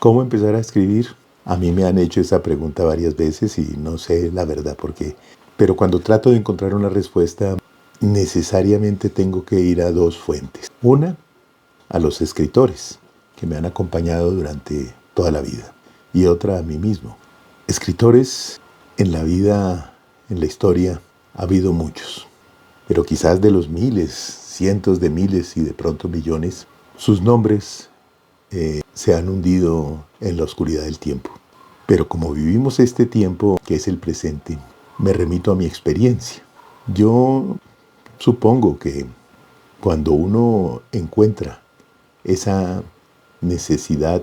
¿Cómo empezar a escribir? A mí me han hecho esa pregunta varias veces y no sé la verdad por qué. Pero cuando trato de encontrar una respuesta, necesariamente tengo que ir a dos fuentes. Una, a los escritores que me han acompañado durante toda la vida. Y otra, a mí mismo. Escritores en la vida, en la historia, ha habido muchos. Pero quizás de los miles, cientos de miles y de pronto millones, sus nombres se han hundido en la oscuridad del tiempo. Pero como vivimos este tiempo, que es el presente, me remito a mi experiencia. Yo supongo que cuando uno encuentra esa necesidad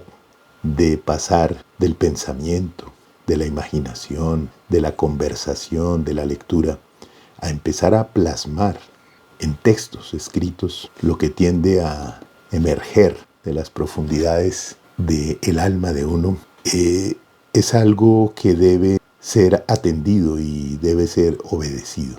de pasar del pensamiento, de la imaginación, de la conversación, de la lectura, a empezar a plasmar en textos escritos lo que tiende a emerger de las profundidades del alma de uno, es algo que debe ser atendido y debe ser obedecido.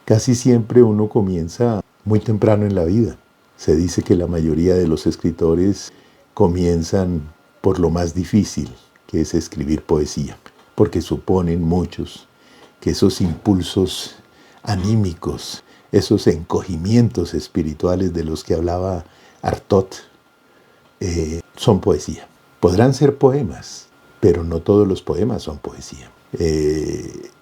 Casi siempre uno comienza muy temprano en la vida. Se dice que la mayoría de los escritores comienzan por lo más difícil, que es escribir poesía, porque suponen muchos que esos impulsos anímicos, esos encogimientos espirituales de los que hablaba Artaud, son poesía. Podrán ser poemas, pero no todos los poemas son poesía.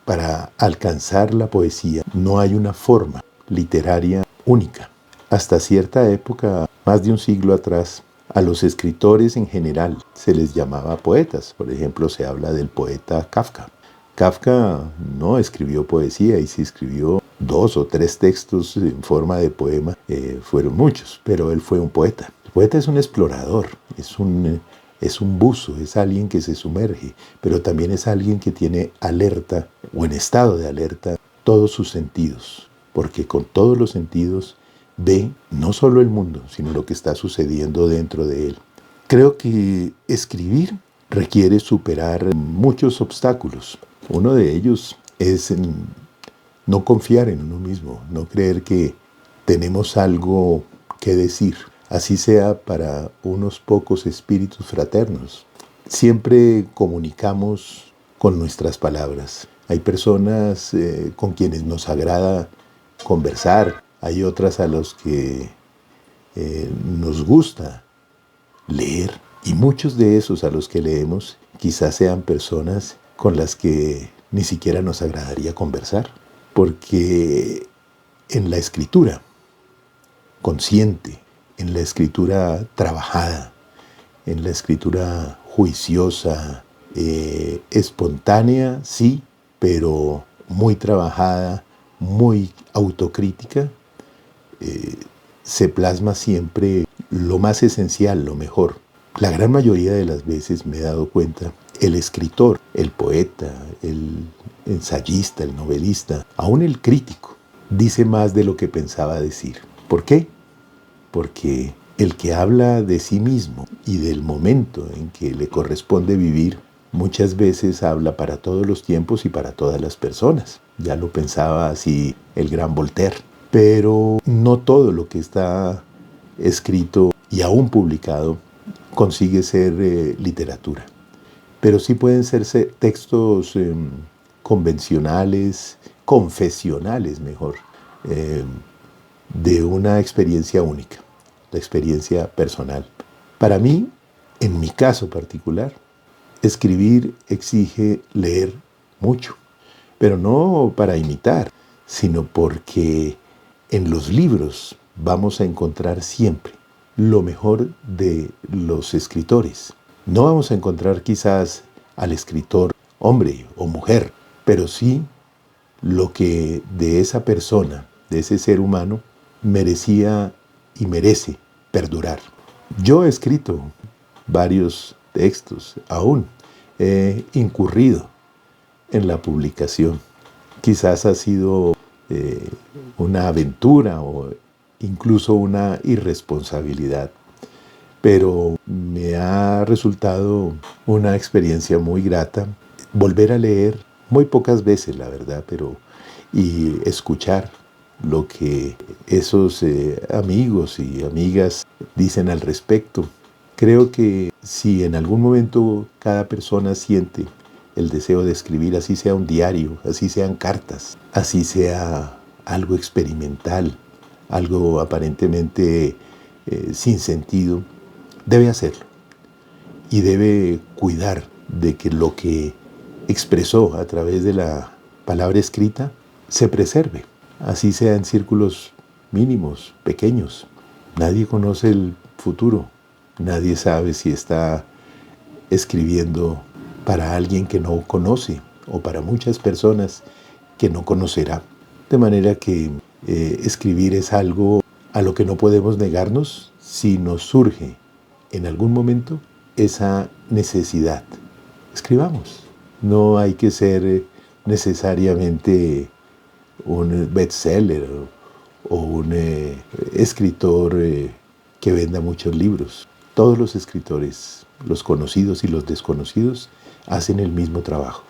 Para alcanzar la poesía no hay una forma literaria única. Hasta cierta época, más de un siglo atrás, a los escritores en general se les llamaba poetas. Por ejemplo, se habla del poeta Kafka. Kafka no escribió poesía y si escribió 2 o 3 textos en forma de poema, fueron muchos, pero él fue un poeta. El poeta es un explorador, es un buzo, es alguien que se sumerge, pero también es alguien que tiene alerta o en estado de alerta todos sus sentidos, porque con todos los sentidos ve no solo el mundo, sino lo que está sucediendo dentro de él. Creo que escribir requiere superar muchos obstáculos. Uno de ellos es no confiar en uno mismo, no creer que tenemos algo que decir, así sea para unos pocos espíritus fraternos. Siempre comunicamos con nuestras palabras. Hay personas con quienes nos agrada conversar, hay otras a los que nos gusta leer, y muchos de esos a los que leemos quizás sean personas con las que ni siquiera nos agradaría conversar, porque en la escritura consciente, en la escritura trabajada, en la escritura juiciosa, espontánea, sí, pero muy trabajada, muy autocrítica, se plasma siempre lo más esencial, lo mejor. La gran mayoría de las veces me he dado cuenta, el escritor, el poeta, el ensayista, el novelista, aún el crítico, dice más de lo que pensaba decir. ¿Por qué? Porque el que habla de sí mismo y del momento en que le corresponde vivir, muchas veces habla para todos los tiempos y para todas las personas. Ya lo pensaba así el gran Voltaire. Pero no todo lo que está escrito y aún publicado consigue ser literatura. Pero sí pueden ser textos convencionales, confesionales mejor, de una experiencia única, la experiencia personal. Para mí, en mi caso particular, escribir exige leer mucho, pero no para imitar, sino porque en los libros vamos a encontrar siempre lo mejor de los escritores. No vamos a encontrar quizás al escritor hombre o mujer, pero sí lo que de esa persona, de ese ser humano, merecía y merece perdurar. Yo he escrito varios textos, aún he incurrido en la publicación. Quizás ha sido una aventura o incluso una irresponsabilidad, pero me ha resultado una experiencia muy grata volver a leer muy pocas veces, la verdad, y escuchar lo que esos amigos y amigas dicen al respecto. Creo que si en algún momento cada persona siente el deseo de escribir, así sea un diario, así sean cartas, así sea algo experimental, algo aparentemente sin sentido, debe hacerlo y debe cuidar de que lo que expresó a través de la palabra escrita se preserve, así sea en círculos mínimos, pequeños. Nadie conoce el futuro, nadie sabe si está escribiendo para alguien que no conoce o para muchas personas que no conocerá. De manera que escribir es algo a lo que no podemos negarnos si nos surge en algún momento esa necesidad. Escribamos. No hay que ser necesariamente un bestseller o un escritor que venda muchos libros. Todos los escritores, los conocidos y los desconocidos, hacen el mismo trabajo.